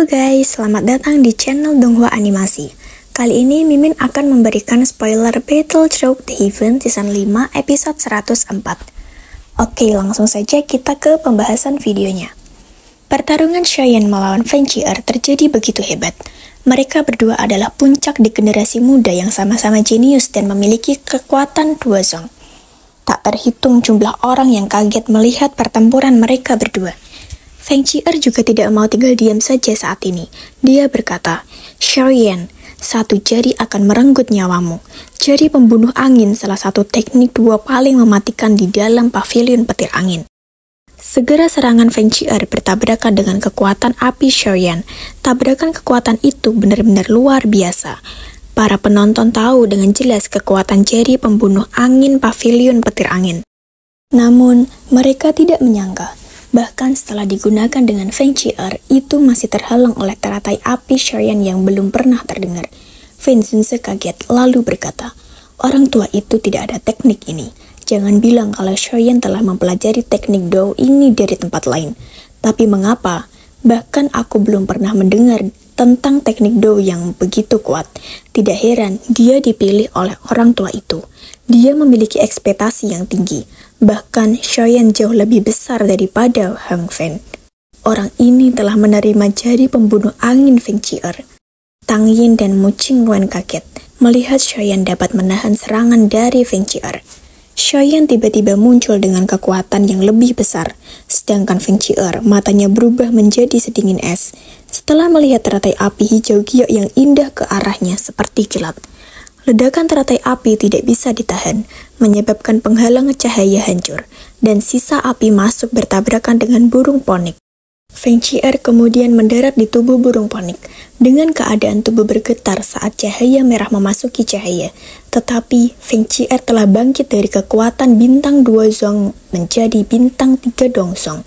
Halo guys, selamat datang di channel Donghua Animasi. Kali ini Mimin akan memberikan spoiler Battlethrough the Heaven Season 5 episode 104. Oke, langsung saja kita ke pembahasan videonya. Pertarungan Cheyenne melawan Fenchier terjadi begitu hebat. Mereka berdua adalah puncak di generasi muda yang sama-sama jenius dan memiliki kekuatan dua zong. Tak terhitung jumlah orang yang kaget melihat pertempuran mereka berdua. Fenchier juga tidak mau tinggal diam saja saat ini. Dia berkata, "Cheyenne, satu jari akan merenggut nyawamu. Jari pembunuh angin salah satu teknik dua paling mematikan di dalam pavilion petir angin." Segera serangan Fenchier bertabrakan dengan kekuatan api Cheyenne. Tabrakan kekuatan itu benar-benar luar biasa. Para penonton tahu dengan jelas kekuatan jari pembunuh angin pavilion petir angin. Namun, mereka tidak menyangka. Bahkan setelah digunakan dengan Fenchier, itu masih terhalang oleh teratai api Cheyenne yang belum pernah terdengar. Fen Zunze kaget, lalu berkata, "Orang tua itu tidak ada teknik ini. Jangan bilang kalau Cheyenne telah mempelajari teknik Dou ini dari tempat lain. Tapi mengapa? Bahkan aku belum pernah mendengar tentang teknik Dou yang begitu kuat. Tidak heran dia dipilih oleh orang tua itu. Dia memiliki ekspektasi yang tinggi. Bahkan Cheyenne jauh lebih besar daripada Hang Fen. Orang ini telah menerima jari pembunuh angin Fenchier." Tang Yin dan Mu Qingluen kaget melihat Cheyenne dapat menahan serangan dari Fenchier. Cheyenne tiba-tiba muncul dengan kekuatan yang lebih besar, sedangkan Fenchier matanya berubah menjadi sedingin es. Setelah melihat teratai api hijau giok yang indah ke arahnya seperti kilat. Ledakan teratai api tidak bisa ditahan, menyebabkan penghalang cahaya hancur, dan sisa api masuk bertabrakan dengan burung ponik. Fenchier kemudian mendarat di tubuh burung ponik, dengan keadaan tubuh bergetar saat cahaya merah memasuki cahaya. Tetapi, Fenchier telah bangkit dari kekuatan bintang 2 zong menjadi bintang 3 dong zong.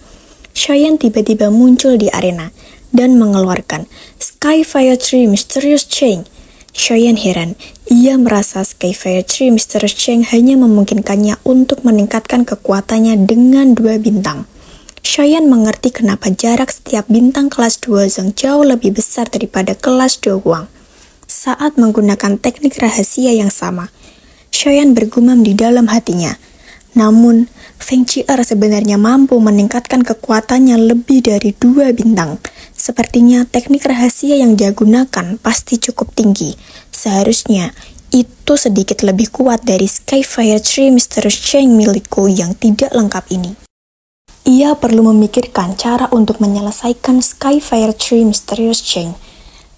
Cheyenne tiba-tiba muncul di arena, dan mengeluarkan Skyfire Tree Mysterious Chain. Cheyenne heran, ia merasa Skyfire Tree Mysterious Chain hanya memungkinkannya untuk meningkatkan kekuatannya dengan 2 bintang. Cheyenne mengerti kenapa jarak setiap bintang kelas 2 zong jauh lebih besar daripada kelas 2 Huang. Saat menggunakan teknik rahasia yang sama, Cheyenne bergumam di dalam hatinya. Namun, Fenchier sebenarnya mampu meningkatkan kekuatannya lebih dari 2 bintang. Sepertinya teknik rahasia yang dia gunakan pasti cukup tinggi. Seharusnya itu sedikit lebih kuat dari Skyfire Tree Mysterious Chain milikku yang tidak lengkap ini. Ia perlu memikirkan cara untuk menyelesaikan Skyfire Tree Mysterious Chain.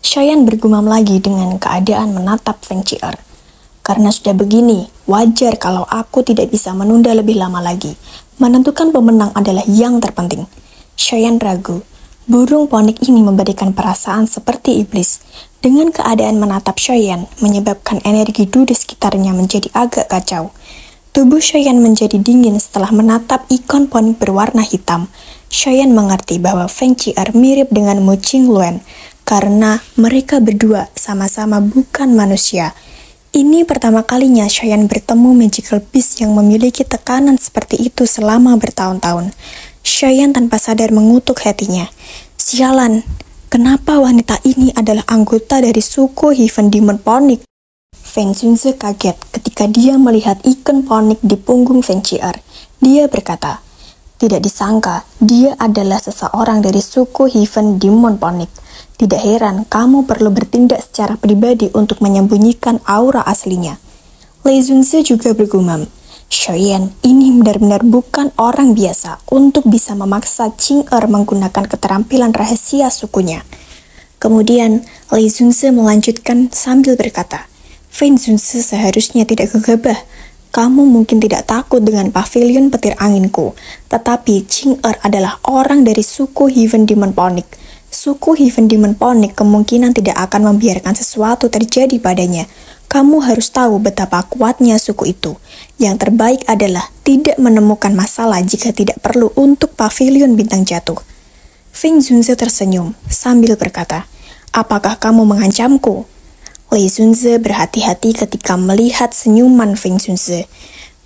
Cheyenne bergumam lagi dengan keadaan menatap Fenchier. Karena sudah begini, wajar kalau aku tidak bisa menunda lebih lama lagi. Menentukan pemenang adalah yang terpenting. Cheyenne ragu. Burung ponik ini memberikan perasaan seperti iblis. Dengan keadaan menatap Cheyenne, menyebabkan energi Du di sekitarnya menjadi agak kacau. Tubuh Cheyenne menjadi dingin setelah menatap ikon ponik berwarna hitam. Cheyenne mengerti bahwa Fenchier mirip dengan Mu Qingluen, karena mereka berdua sama-sama bukan manusia. Ini pertama kalinya Cheyenne bertemu Magical Beast yang memiliki tekanan seperti itu selama bertahun-tahun. Cheyenne tanpa sadar mengutuk hatinya. Sialan, kenapa wanita ini adalah anggota dari suku Heaven Demon Ponik? Fen Zunze kaget ketika dia melihat ikon ponik di punggung Fenchier. Dia berkata, "Tidak disangka, dia adalah seseorang dari suku Heaven Demon Ponik. Tidak heran kamu perlu bertindak secara pribadi untuk menyembunyikan aura aslinya." Lei Zunze juga bergumam, "Cheyenne ini benar-benar bukan orang biasa untuk bisa memaksa Qing-er menggunakan keterampilan rahasia sukunya." Kemudian, Lei Zunze melanjutkan sambil berkata, "Fen Zunze seharusnya tidak gegabah. Kamu mungkin tidak takut dengan pavilion petir anginku, tetapi Qing-er adalah orang dari suku Heaven Demon Ponik. Suku Heaven Demon Ponik kemungkinan tidak akan membiarkan sesuatu terjadi padanya. Kamu harus tahu betapa kuatnya suku itu. Yang terbaik adalah tidak menemukan masalah jika tidak perlu untuk pavilion bintang jatuh." Fen Zunze tersenyum sambil berkata, "Apakah kamu mengancamku?" Lei Zunze berhati-hati ketika melihat senyuman Fen Zunze.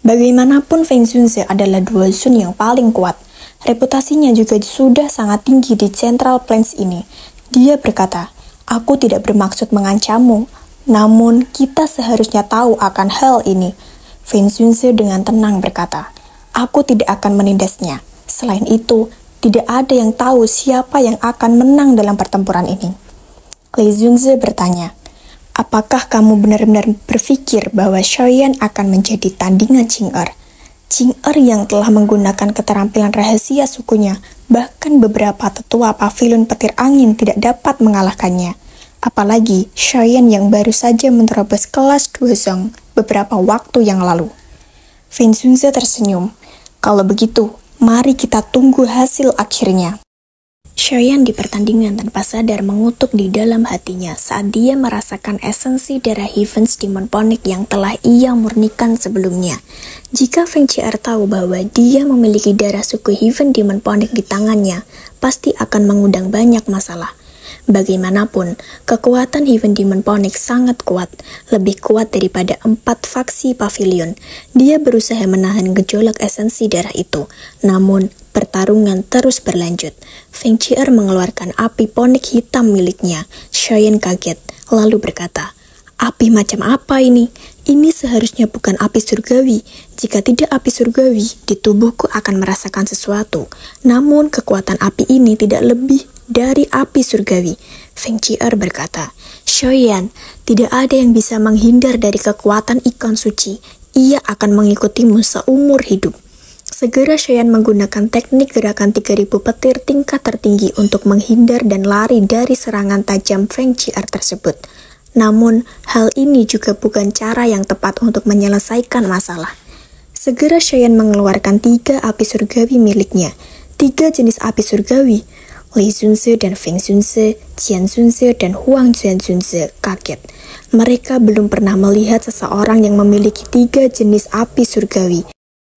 Bagaimanapun Fen Zunze adalah dua Zun yang paling kuat. Reputasinya juga sudah sangat tinggi di Central Plains ini. Dia berkata, "Aku tidak bermaksud mengancammu, namun kita seharusnya tahu akan hal ini." Feng Zunze dengan tenang berkata, "Aku tidak akan menindasnya. Selain itu, tidak ada yang tahu siapa yang akan menang dalam pertempuran ini." Li Zunze bertanya, "Apakah kamu benar-benar berpikir bahwa Xiaoyan akan menjadi tandingan Qing'er? Qing'er yang telah menggunakan keterampilan rahasia sukunya, bahkan beberapa tetua pavilion petir angin tidak dapat mengalahkannya. Apalagi Xiaoyan yang baru saja menerobos kelas Duozong beberapa waktu yang lalu." Feng Zunze tersenyum. "Kalau begitu, mari kita tunggu hasil akhirnya." Xiaoyan di pertandingan tanpa sadar mengutuk di dalam hatinya saat dia merasakan esensi darah Heaven's Demon Ponic yang telah ia murnikan sebelumnya. Jika Feng Qi'er tahu bahwa dia memiliki darah suku Heaven Demon Ponic di tangannya, pasti akan mengundang banyak masalah. Bagaimanapun, kekuatan Heaven Demon Ponic sangat kuat, lebih kuat daripada 4 faksi pavilion. Dia berusaha menahan gejolak esensi darah itu, namun pertarungan terus berlanjut. Feng Qi'er mengeluarkan api ponik hitam miliknya. Xiaoyan kaget, lalu berkata, "Api macam apa ini? Ini seharusnya bukan api surgawi. Jika tidak api surgawi, di tubuhku akan merasakan sesuatu. Namun kekuatan api ini tidak lebih dari api surgawi." Feng Qi'er berkata, "Xiaoyan, tidak ada yang bisa menghindar dari kekuatan ikan suci. Ia akan mengikutimu seumur hidup." Segera Xiaoyan menggunakan teknik gerakan 3000 petir tingkat tertinggi untuk menghindar dan lari dari serangan tajam Feng Qi'er tersebut. Namun, hal ini juga bukan cara yang tepat untuk menyelesaikan masalah. Segera Xiaoyan mengeluarkan 3 api surgawi miliknya. 3 jenis api surgawi. Li Zunze dan Feng Zunze, Qian Zunze dan Huang Zunze kaget. Mereka belum pernah melihat seseorang yang memiliki 3 jenis api surgawi.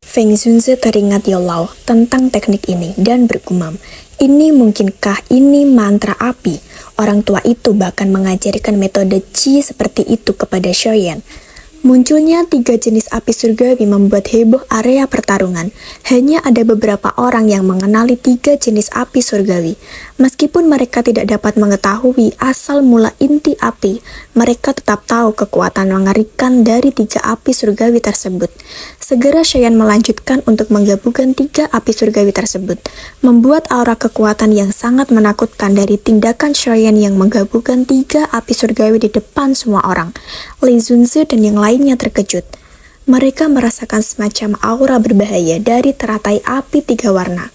Feng Zunze teringat Youlau tentang teknik ini dan bergumam, "Ini mungkinkah ini mantra api?" Orang tua itu bahkan mengajarkan metode Qi seperti itu kepada Xiaoyan. Munculnya 3 jenis api surgawi membuat heboh area pertarungan. Hanya ada beberapa orang yang mengenali 3 jenis api surgawi. Meskipun mereka tidak dapat mengetahui asal mula inti api, mereka tetap tahu kekuatan mengerikan dari 3 api surgawi tersebut. Segera Xiaoyan melanjutkan untuk menggabungkan 3 api surgawi tersebut, membuat aura kekuatan yang sangat menakutkan dari tindakan Xiaoyan yang menggabungkan 3 api surgawi di depan semua orang. Li Zunze dan yang lainnya terkejut. Mereka merasakan semacam aura berbahaya dari teratai api 3 warna.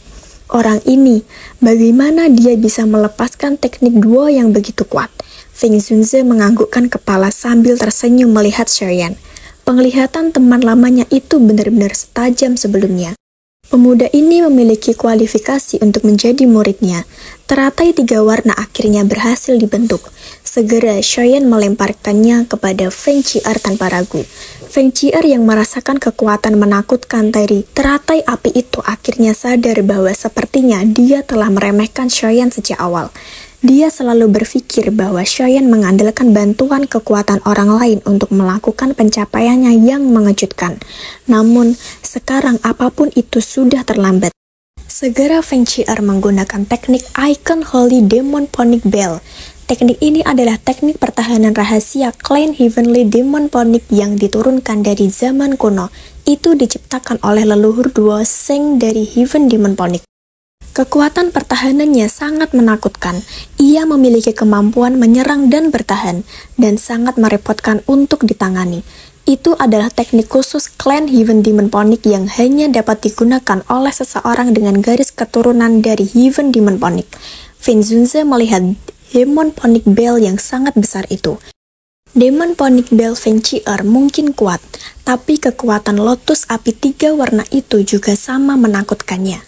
Orang ini, bagaimana dia bisa melepaskan teknik duo yang begitu kuat? Feng Zunze menganggukkan kepala sambil tersenyum melihat Xiaoyan. Penglihatan teman lamanya itu benar-benar setajam sebelumnya. Pemuda ini memiliki kualifikasi untuk menjadi muridnya. Teratai 3 warna akhirnya berhasil dibentuk. Segera Xiaoyan melemparkannya kepada Feng Qi'er tanpa ragu. Feng Qi'er yang merasakan kekuatan menakutkan dari teratai api itu akhirnya sadar bahwa sepertinya dia telah meremehkan Xiaoyan sejak awal. Dia selalu berpikir bahwa Xiaoyan mengandalkan bantuan kekuatan orang lain untuk melakukan pencapaiannya yang mengejutkan. Namun, sekarang apapun itu sudah terlambat. Segera Feng Qi'er menggunakan teknik Icon Holy Demon Ponic Bell. Teknik ini adalah teknik pertahanan rahasia klan Heavenly Demon Ponic yang diturunkan dari zaman kuno. Itu diciptakan oleh leluhur duo Sheng dari Heaven Demon Ponic. Kekuatan pertahanannya sangat menakutkan. Ia memiliki kemampuan menyerang dan bertahan, dan sangat merepotkan untuk ditangani. Itu adalah teknik khusus klan Heaven Demon Ponic yang hanya dapat digunakan oleh seseorang dengan garis keturunan dari Heaven Demon Ponic. Feng Zunze melihat Demon Ponic Bell yang sangat besar itu. Demon Ponic Bell Feng Qi'er mungkin kuat, tapi kekuatan lotus api 3 warna itu juga sama menakutkannya.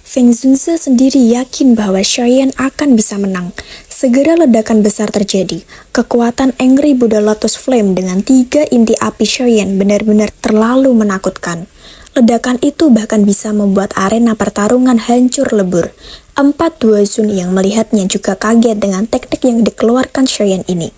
Feng Zunze sendiri yakin bahwa Xiaoyan akan bisa menang. Segera ledakan besar terjadi. Kekuatan Angry Buddha Lotus Flame dengan 3 inti api Xiaoyan benar-benar terlalu menakutkan. Ledakan itu bahkan bisa membuat arena pertarungan hancur lebur. 4 Duozun yang melihatnya juga kaget dengan teknik yang dikeluarkan Xiaoyan ini.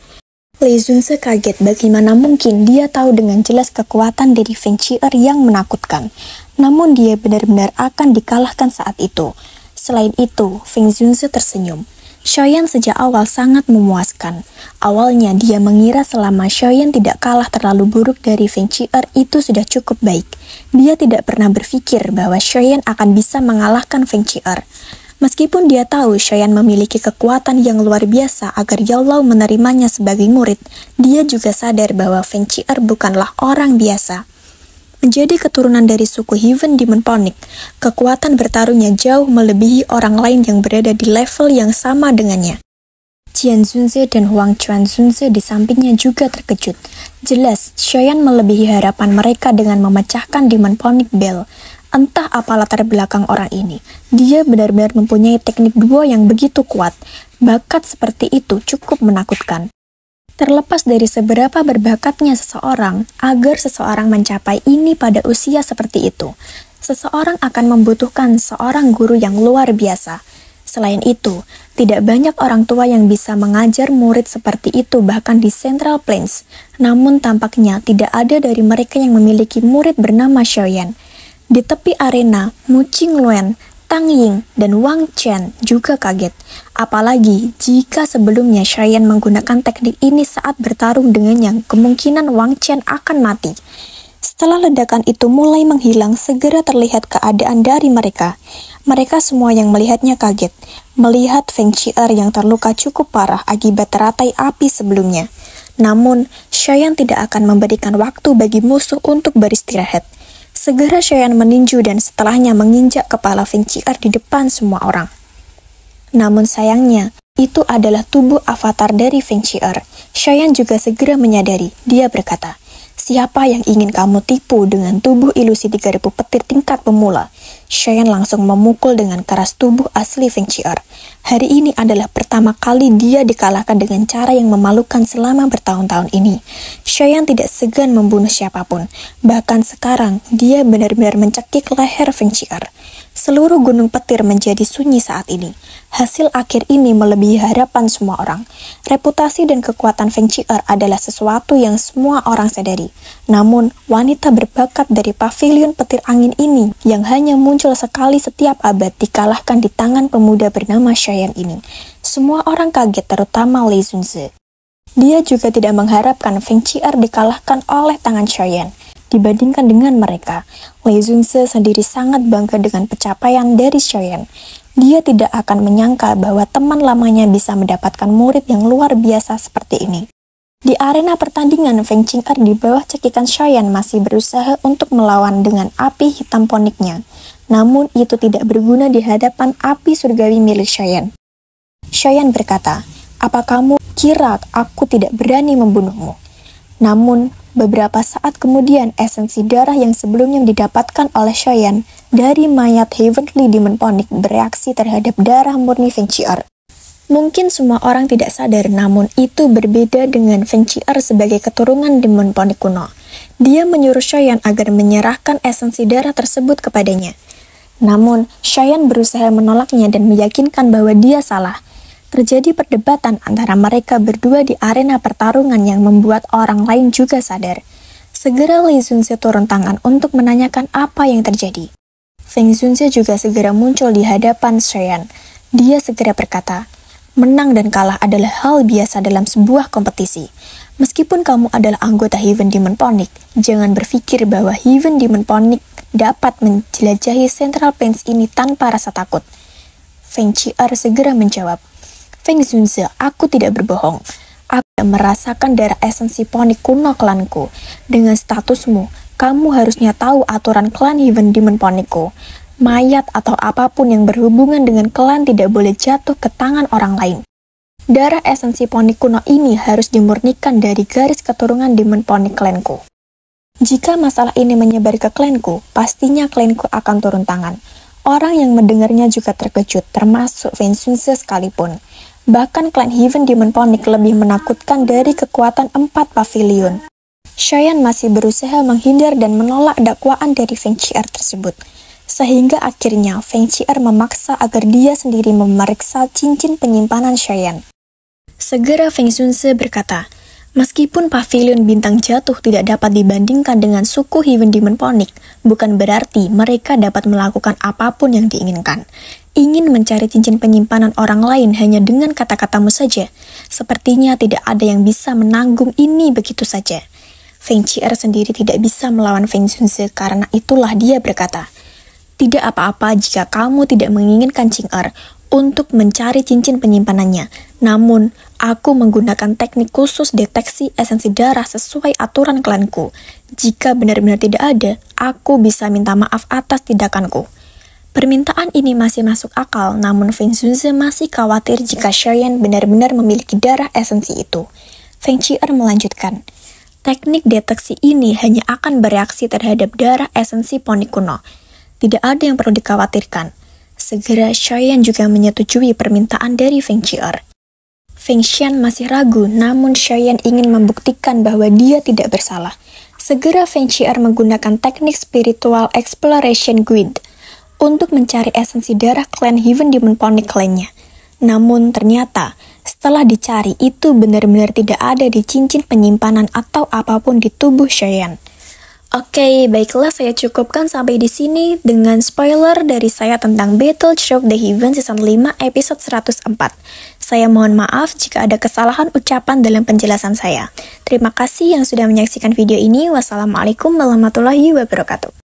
Li Zunze kaget bagaimana mungkin dia tahu dengan jelas kekuatan dari Feng Qi'er yang menakutkan. Namun dia benar-benar akan dikalahkan saat itu. Selain itu, Feng Zunze tersenyum. Xiaoyan sejak awal sangat memuaskan. Awalnya dia mengira selama Xiaoyan tidak kalah terlalu buruk dari Feng Qi'er itu sudah cukup baik. Dia tidak pernah berpikir bahwa Xiaoyan akan bisa mengalahkan Feng Qi'er. Meskipun dia tahu Xiaoyan memiliki kekuatan yang luar biasa agar Yaolau menerimanya sebagai murid, dia juga sadar bahwa Feng Qi'er bukanlah orang biasa. Menjadi keturunan dari suku Heaven Demon Ponic, kekuatan bertarungnya jauh melebihi orang lain yang berada di level yang sama dengannya. Jian Zunze dan Huang Chuanzunze di sampingnya juga terkejut. Jelas, Xiaoyan melebihi harapan mereka dengan memecahkan Demon Ponic Bell. Entah apa latar belakang orang ini, dia benar-benar mempunyai teknik duo yang begitu kuat. Bakat seperti itu cukup menakutkan. Terlepas dari seberapa berbakatnya seseorang, agar seseorang mencapai ini pada usia seperti itu, seseorang akan membutuhkan seorang guru yang luar biasa. Selain itu, tidak banyak orang tua yang bisa mengajar murid seperti itu bahkan di Central Plains. Namun tampaknya tidak ada dari mereka yang memiliki murid bernama Xiaoyan. Di tepi arena, Mu Qingluen, Tang Ying, dan Wang Chen juga kaget. Apalagi jika sebelumnya Xiaoyan menggunakan teknik ini saat bertarung dengannya, kemungkinan Wang Chen akan mati. Setelah ledakan itu mulai menghilang, segera terlihat keadaan dari mereka. Mereka semua yang melihatnya kaget, melihat Feng Qi'er yang terluka cukup parah akibat teratai api sebelumnya. Namun, Xiaoyan tidak akan memberikan waktu bagi musuh untuk beristirahat. Segera Xiaoyan meninju dan setelahnya menginjak kepala Feng Qi'er di depan semua orang. Namun sayangnya, itu adalah tubuh avatar dari Feng Qi'er. Xiaoyan juga segera menyadari. Dia berkata, "Siapa yang ingin kamu tipu dengan tubuh ilusi 3000 petir tingkat pemula?" Xiaoyan langsung memukul dengan keras tubuh asli Feng Qi'er. Hari ini adalah pertama kali dia dikalahkan dengan cara yang memalukan selama bertahun-tahun ini. Xiaoyan tidak segan membunuh siapapun. Bahkan sekarang, dia benar-benar mencekik leher Feng Qi'er. Seluruh gunung petir menjadi sunyi saat ini. Hasil akhir ini melebihi harapan semua orang. Reputasi dan kekuatan Feng Qi'er adalah sesuatu yang semua orang sadari. Namun, wanita berbakat dari pavilion petir angin ini yang hanya muncul sekali setiap abad dikalahkan di tangan pemuda bernama Xiaoyan ini. Semua orang kaget, terutama Lei Zunze. Dia juga tidak mengharapkan Feng Qi'er dikalahkan oleh tangan Xiaoyan. Dibandingkan dengan mereka, Lei Zunze sendiri sangat bangga dengan pencapaian dari Xiaoyan. Dia tidak akan menyangka bahwa teman lamanya bisa mendapatkan murid yang luar biasa seperti ini. Di arena pertandingan, Feng Qi'er di bawah cekikan Xiaoyan masih berusaha untuk melawan dengan api hitam poniknya. Namun itu tidak berguna di hadapan api surgawi milik Xiaoyan. Xiaoyan berkata, "Apa kamu kira aku tidak berani membunuhmu?" Namun, beberapa saat kemudian, esensi darah yang sebelumnya didapatkan oleh Xiaoyan dari mayat Heavenly Demon Ponic bereaksi terhadap darah murni Feng Qi'er. Mungkin semua orang tidak sadar, namun itu berbeda dengan Feng Qi'er sebagai keturunan Demon Ponic kuno. Dia menyuruh Xiaoyan agar menyerahkan esensi darah tersebut kepadanya. Namun, Xiaoyan berusaha menolaknya dan meyakinkan bahwa dia salah. Terjadi perdebatan antara mereka berdua di arena pertarungan yang membuat orang lain juga sadar. Segera Lei Zunze turun tangan untuk menanyakan apa yang terjadi. Feng Zunze juga segera muncul di hadapan Xiaoyan. Dia segera berkata, "Menang dan kalah adalah hal biasa dalam sebuah kompetisi. Meskipun kamu adalah anggota Heaven Demon Ponic, jangan berpikir bahwa Heaven Demon Ponic dapat menjelajahi Central Plains ini tanpa rasa takut." Feng Qi'er segera menjawab, "Feng Zunze, aku tidak berbohong. Aku merasakan darah esensi Ponic kuno klanku. Dengan statusmu, kamu harusnya tahu aturan klan Heaven Demon Ponicku. Mayat atau apapun yang berhubungan dengan klan tidak boleh jatuh ke tangan orang lain. Darah esensi Ponic kuno ini harus dimurnikan dari garis keturunan Demon Ponic klanku. Jika masalah ini menyebar ke klanku, pastinya klanku akan turun tangan." Orang yang mendengarnya juga terkejut, termasuk Feng Zunze sekalipun. Bahkan klan Heaven Demon Ponic lebih menakutkan dari kekuatan 4 pavilion. Xiaoyan masih berusaha menghindar dan menolak dakwaan dari Feng Qi'er tersebut. Sehingga akhirnya Feng Qi'er memaksa agar dia sendiri memeriksa cincin penyimpanan Xiaoyan. Segera Feng Zunze berkata, Meskipun pavilion bintang jatuh tidak dapat dibandingkan dengan suku Heaven Demon Phoenix, bukan berarti mereka dapat melakukan apapun yang diinginkan. Ingin mencari cincin penyimpanan orang lain hanya dengan kata-katamu saja. Sepertinya tidak ada yang bisa menanggung ini begitu saja. Feng Qi'er sendiri tidak bisa melawan Feng Zunzi karena itulah dia berkata, "Tidak apa-apa jika kamu tidak menginginkan Qing'er untuk mencari cincin penyimpanannya. Namun, aku menggunakan teknik khusus deteksi esensi darah sesuai aturan klanku. Jika benar-benar tidak ada, aku bisa minta maaf atas tindakanku." Permintaan ini masih masuk akal, namun Feng Zunzi masih khawatir jika Xiaoyan benar-benar memiliki darah esensi itu. Feng Qi'er melanjutkan, teknik deteksi ini hanya akan bereaksi terhadap darah esensi Phoenix kuno. Tidak ada yang perlu dikhawatirkan. Segera Xiaoyan juga menyetujui permintaan dari Feng Qi'er. Feng Xian masih ragu, namun Xiaoyan ingin membuktikan bahwa dia tidak bersalah. Segera Feng Qi'er menggunakan teknik spiritual exploration guide untuk mencari esensi darah klan Heaven Demon Phoenix lainnya. Namun ternyata, setelah dicari itu benar-benar tidak ada di cincin penyimpanan atau apapun di tubuh Xiaoyan. Oke, baiklah saya cukupkan sampai di sini dengan spoiler dari saya tentang Battle Through the Heaven Season 5 episode 104. Saya mohon maaf jika ada kesalahan ucapan dalam penjelasan saya. Terima kasih yang sudah menyaksikan video ini. Wassalamualaikum warahmatullahi wabarakatuh.